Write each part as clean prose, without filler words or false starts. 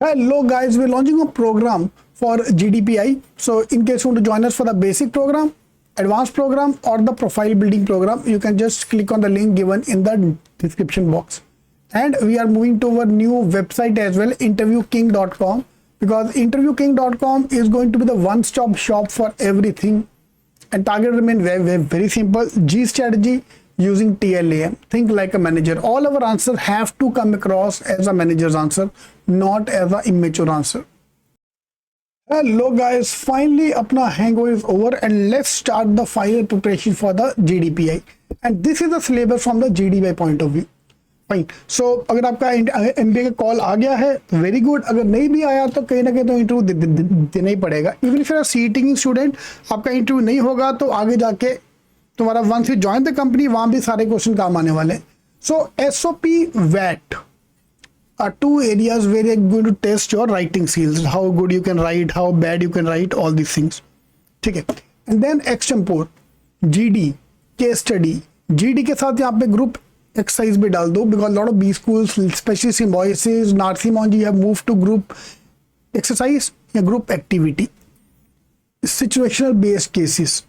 Hello guys, we're launching a program for GDPI. So in case you want to join us for the basic program, advanced program or the profile building program, you can just click on the link given in the description box. And we are moving to our new website as well, interviewking.com, because interviewking.com is going to be the one-stop shop for everything. And target remain very simple. G strategy using TLAM. Think like a manager. All our answers have to come across as a manager's answer, not as an immature answer. Hello guys, finally apna hangover is over and let's start the final preparation for the GDPI. And this is the syllabus from the GDPI point of view. Fine. So अगर आपका MBA का call आ गया है very good, अगर नहीं भी आया तो कहीं ना कहीं तो इंटरव्यू देना ही पड़ेगा. Even if you are sitting student, आपका इंटरव्यू नहीं होगा तो आगे जाके तुम्हारा once you join the company वहां भी सारे क्वेश्चन काम आने वाले. सो SOP WAT are two areas where you're going to test your writing skills, how good you can write, how bad you can write, all these things. ठीक है. And then extempore, GD, case study. GD के साथ यहाँ पे group exercise भी डाल दो, because lot of B schools specially Symbiosis Narsee Monjee have move to group exercise या group activity. Situational based cases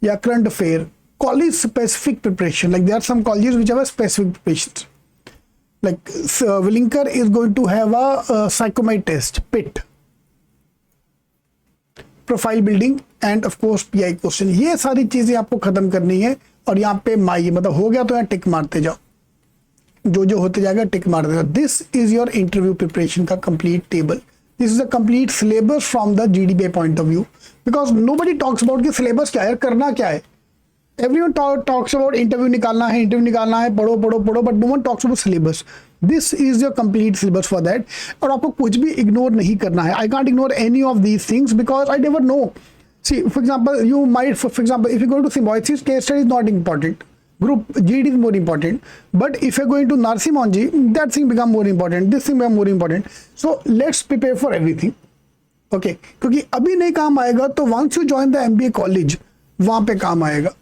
या current affair, college specific preparation, like there are some colleges which have a specific preparation. Like Willinker is going to have a psychomet test, PIT, profile building end of course PI question. ये सारी चीजें आपको खत्म करनी है और यहाँ पे माई मतलब हो गया तो यहाँ टिक मारते जाओ, जो जो होते जाएगा टिक मारते जाओ. This is your interview preparation का complete table. This is a complete syllabus from the GDPI point of view, because nobody talks about कि सिलेबस क्या है, करना क्या है. Everyone talks about इंटरव्यू निकालना है, पढ़ो, but no one talks about syllabus. This is your complete syllabus for that. और आपको कुछ भी इग्नोर नहीं करना है. I can't ignore any of these things because I never know. See, for example, you might, for example, if you go to symbiosis, case study is not important. Group GD is more important. But if you're going to Narsi Monji, that thing become more important. This thing become more important. So let's prepare for everything. Okay? क्योंकि अभी नहीं काम आएगा तो once you join the MBA college, वहाँ पे काम आएगा.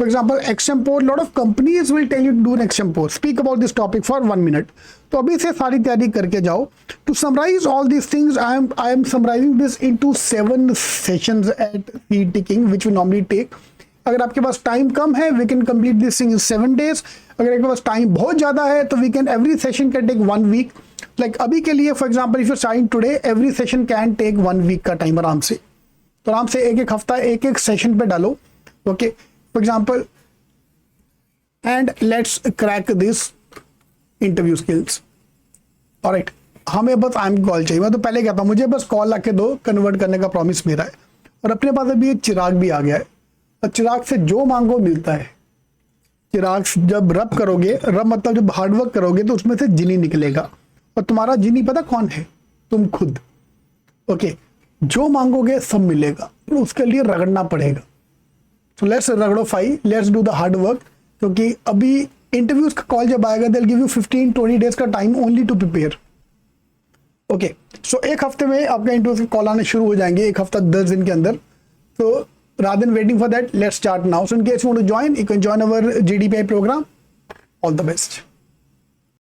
For example, extempore, lot of companies will tell you to do an extempore. Speak about this topic for 1 minute. तो अभी से सारी तैयारी करके जाओ. To summarize all these things, I am summarizing this into 7 sessions at CET King, which we normally take. अगर आपके पास time कम है, we can complete this thing in 7 days. अगर आपके पास टाइम बहुत ज़्यादा है, तो we can every session can take 1 week. Like अभी के लिए, for example, if you're starting today, every session can take 1 week का टाइम आराम से. तो आराम से एक हफ्ता एक सेशन पे डालो. Okay. For example, and let's crack this interview skills. Alright, हमें बस आई एम कॉल चाहिए. मैं तो पहले कहता हूँ मुझे बस कॉल आके दो, कन्वर्ट करने का प्रॉमिस मेरा है. और अपने पास अभी एक चिराग भी आ गया है और चिराग से जो मांगो मिलता है. चिराग जब रब करोगे, रब मतलब जब हार्डवर्क करोगे तो उसमें से जिनी निकलेगा. और तुम्हारा जिनी पता कौन है? तुम खुद. ओके, जो मांगोगे सब मिलेगा, तो उसके लिए रगड़ना पड़ेगा. So let's रगड़ोफाई, let's do the hard work. क्योंकि अभी इंटरव्यूज का कॉल जब आएगा they'll give you 15-20 days का time only to prepare. Okay, so एक हफ्ते में आपका इंटरव्यूज के कॉल आने शुरू हो जाएंगे, एक हफ्ता 10 दिन के अंदर. So rather than waiting for that, let's start now. So in case you want to join, you can join our GDPI program. All the best.